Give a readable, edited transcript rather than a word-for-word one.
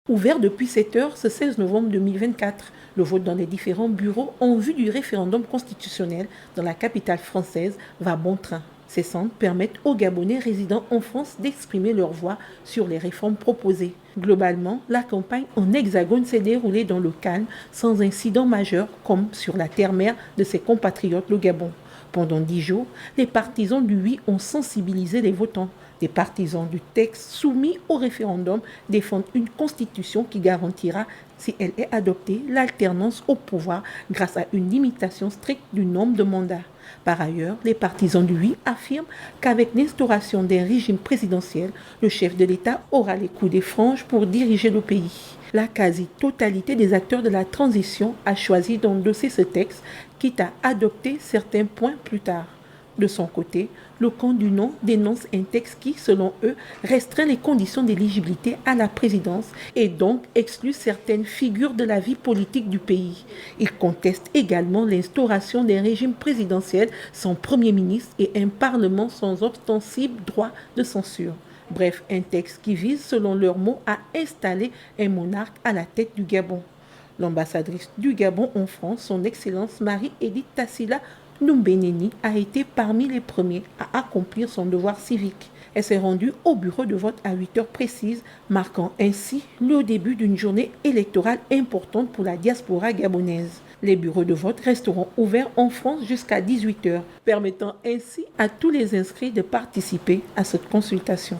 Ouvert depuis 7 heures ce 16 novembre 2024, le vote dans les différents bureaux en vue du référendum constitutionnel dans la capitale française va bon train. Ces centres permettent aux Gabonais résidant en France d'exprimer leur voix sur les réformes proposées. Globalement, la campagne en Hexagone s'est déroulée dans le calme, sans incident majeur comme sur la terre-mère de ses compatriotes le Gabon. Pendant 10 jours, les partisans du oui ont sensibilisé les votants. Les partisans du texte soumis au référendum défendent une constitution qui garantira, si elle est adoptée, l'alternance au pouvoir grâce à une limitation stricte du nombre de mandats. Par ailleurs, les partisans du oui affirment qu'avec l'instauration d'un régime présidentiel, le chef de l'État aura les coups des franges pour diriger le pays. La quasi-totalité des acteurs de la transition a choisi d'endosser ce texte, quitte à adopter certains points plus tard. De son côté, le camp du non dénonce un texte qui, selon eux, restreint les conditions d'éligibilité à la présidence et donc exclut certaines figures de la vie politique du pays. Ils contestent également l'instauration d'un régime présidentiel sans Premier ministre et un Parlement sans ostensible droit de censure. Bref, un texte qui vise, selon leurs mots, à installer un monarque à la tête du Gabon. L'ambassadrice du Gabon en France, son Excellence Marie-Édith Tassila Numbeneni, a été parmi les premiers à accomplir son devoir civique. Elle s'est rendue au bureau de vote à 8 heures précises, marquant ainsi le début d'une journée électorale importante pour la diaspora gabonaise. Les bureaux de vote resteront ouverts en France jusqu'à 18 heures, permettant ainsi à tous les inscrits de participer à cette consultation.